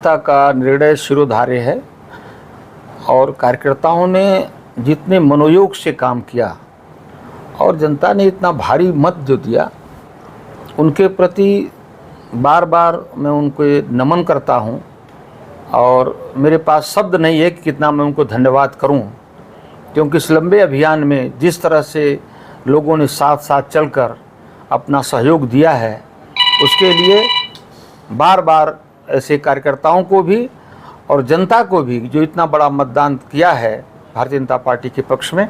जनता का निर्णय शिरोधार्य है और कार्यकर्ताओं ने जितने मनोयोग से काम किया और जनता ने इतना भारी मत जो दिया, उनके प्रति बार बार मैं उनको नमन करता हूं और मेरे पास शब्द नहीं है कि कितना मैं उनको धन्यवाद करूं, क्योंकि इस लंबे अभियान में जिस तरह से लोगों ने साथ साथ चलकर अपना सहयोग दिया है, उसके लिए बार बार ऐसे कार्यकर्ताओं को भी और जनता को भी जो इतना बड़ा मतदान किया है भारतीय जनता पार्टी के पक्ष में,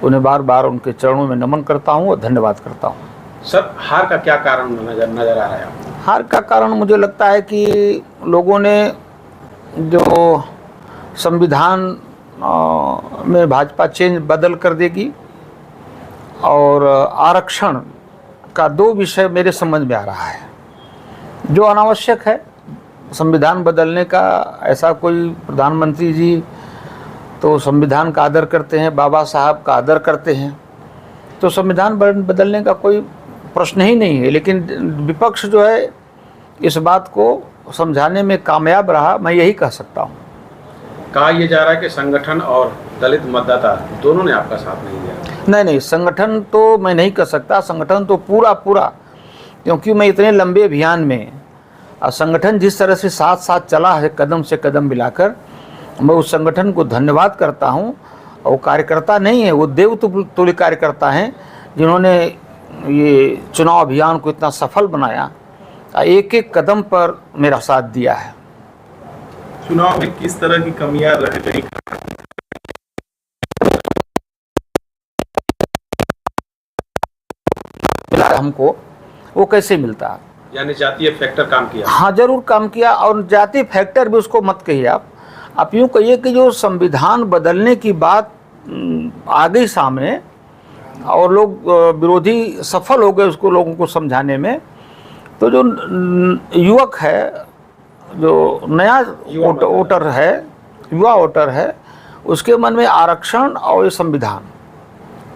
उन्हें बार बार उनके चरणों में नमन करता हूं और धन्यवाद करता हूं। सर, हार का क्या कारण नजर आ रहा है आपको? हार का कारण मुझे लगता है कि लोगों ने जो संविधान में भाजपा चेंज बदल कर देगी और आरक्षण का दो विषय मेरे समझ में आ रहा है जो अनावश्यक है। संविधान बदलने का ऐसा कोई, प्रधानमंत्री जी तो संविधान का आदर करते हैं, बाबा साहब का आदर करते हैं, तो संविधान बदलने का कोई प्रश्न ही नहीं है। लेकिन विपक्ष जो है इस बात को समझाने में कामयाब रहा, मैं यही कह सकता हूँ। कहा यह जा रहा है कि संगठन और दलित मतदाता दोनों ने आपका साथ नहीं दिया। नहीं, संगठन तो मैं नहीं कह सकता, संगठन तो पूरा, क्योंकि मैं इतने लंबे अभियान में संगठन जिस तरह से साथ साथ चला है कदम से कदम मिलाकर, मैं उस संगठन को धन्यवाद करता हूं। और कार्यकर्ता नहीं है, वो देव तुल्य कार्यकर्ता हैं जिन्होंने ये चुनाव अभियान को इतना सफल बनाया, एक एक कदम पर मेरा साथ दिया है। चुनाव में किस तरह की कमियां रह गई? हमको वो कैसे मिलता है? यानी जातीय फैक्टर काम किया? हाँ, जरूर काम किया। और जातीय फैक्टर भी उसको मत कहिए, आप यूँ कहिए कि जो संविधान बदलने की बात आ गई सामने और लोग विरोधी सफल हो गए उसको लोगों को समझाने में, तो जो युवक है, जो नया वोटर है, युवा वोटर है, उसके मन में आरक्षण और ये संविधान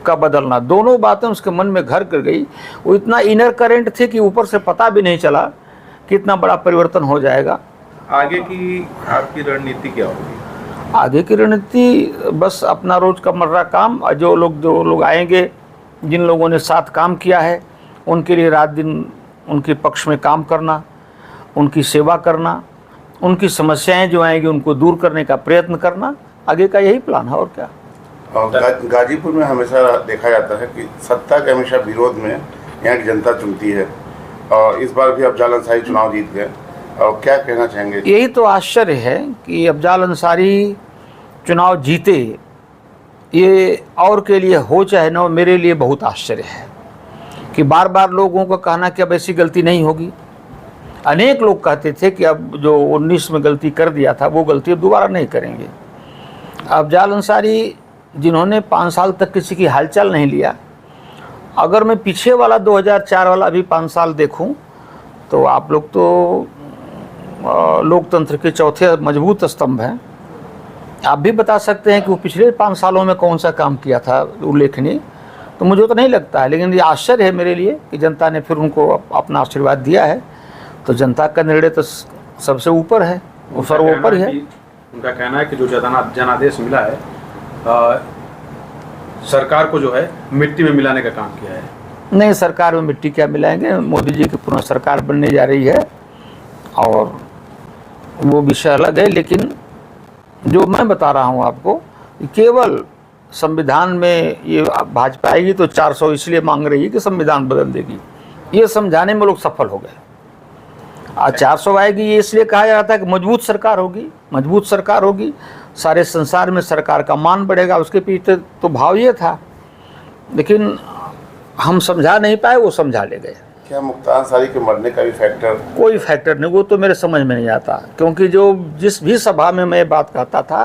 का बदलना, दोनों बातें उसके मन में घर कर गई। वो इतना इनर करंट थे कि ऊपर से पता भी नहीं चला कि इतना बड़ा परिवर्तन हो जाएगा। आगे की आपकी रणनीति क्या होगी? आगे की रणनीति बस अपना रोज का मर्रा काम, जो लोग आएंगे, जिन लोगों ने साथ काम किया है, उनके लिए रात दिन उनके पक्ष में काम करना, उनकी सेवा करना, उनकी समस्याएं जो आएंगी उनको दूर करने का प्रयत्न करना, आगे का यही प्लान है। और क्या? गाजीपुर में हमेशा देखा जाता है कि सत्ता के हमेशा विरोध में यहाँ की जनता चुनती है, और इस बार भी अफजाल अंसारी चुनाव जीत गए, और क्या कहना चाहेंगे? यही तो आश्चर्य है कि अफजाल अंसारी चुनाव जीते, ये और के लिए हो चाहे ना हो, मेरे लिए बहुत आश्चर्य है कि बार बार लोगों का कहना कि अब ऐसी गलती नहीं होगी। अनेक लोग कहते थे कि अब जो 19 में गलती कर दिया था वो गलती दोबारा नहीं करेंगे। अफजाल अंसारी जिन्होंने 5 साल तक किसी की हालचाल नहीं लिया, अगर मैं पीछे वाला 2004 वाला अभी 5 साल देखूं तो आप लोग तो लोकतंत्र के चौथे मजबूत स्तंभ हैं। आप भी बता सकते हैं कि वो पिछले 5 सालों में कौन सा काम किया था उल्लेखनीय, तो मुझे तो नहीं लगता है। लेकिन ये आश्चर्य है मेरे लिए कि जनता ने फिर उनको अपना आशीर्वाद दिया है, तो जनता का निर्णय तो सबसे ऊपर है, वो सर्वोपर है। उनका कहना है कि जो जनादेश मिला है सरकार को जो है मिट्टी में मिलाने का काम किया है। नहीं, सरकार में मिट्टी क्या मिलाएंगे, मोदी जी की पुनः सरकार बनने जा रही है और वो विषय अलग है। लेकिन जो मैं बता रहा हूँ आपको, केवल संविधान में ये भाजपा आएगी तो 400 इसलिए मांग रही है कि संविधान बदल देगी, ये समझाने में लोग सफल हो गए। आज 400 आएगी ये इसलिए कहा जा रहा था कि मजबूत सरकार होगी, सारे संसार में सरकार का मान बढ़ेगा, उसके पीछे तो भाव ये था। लेकिन हम समझा नहीं पाए, वो समझा ले गए। क्या मुख्तार अंसारी के मरने का भी फैक्टर? कोई फैक्टर नहीं, वो तो मेरे समझ में नहीं आता। क्योंकि जो जिस भी सभा में मैं बात कहता था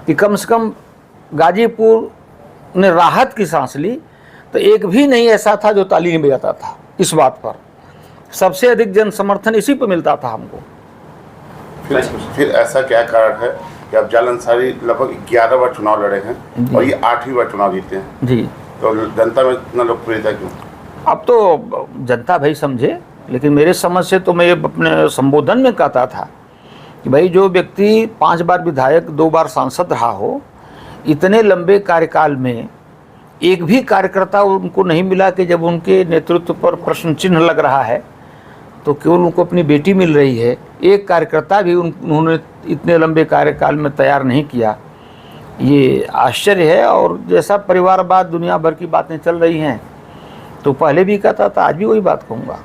कि कम से कम गाजीपुर ने राहत की सांस ली, तो एक भी नहीं ऐसा था जो ताली नहीं बजाता था इस बात पर। सबसे अधिक जन समर्थन इसी पर मिलता था हमको। फिर ऐसा क्या कारण है कि अफजाल अंसारी लगभग 11 बार चुनाव लड़े हैं और ये 8वीं बार चुनाव जीते हैं जी, तो जनता में इतना लोकप्रियता क्यों? अब तो जनता भाई समझे, लेकिन मेरे समझ से तो मैं अपने संबोधन में कहता था कि भाई जो व्यक्ति 5 बार विधायक 2 बार सांसद रहा हो, इतने लंबे कार्यकाल में एक भी कार्यकर्ता उनको नहीं मिला कि जब उनके नेतृत्व पर प्रश्न चिन्ह लग रहा है तो केवल उनको अपनी बेटी मिल रही है, एक कार्यकर्ता भी उन्होंने इतने लंबे कार्यकाल में तैयार नहीं किया। ये आश्चर्य है। और जैसा परिवारवाद दुनिया भर की बातें चल रही हैं, तो पहले भी कहता था, आज भी वही बात कहूँगा।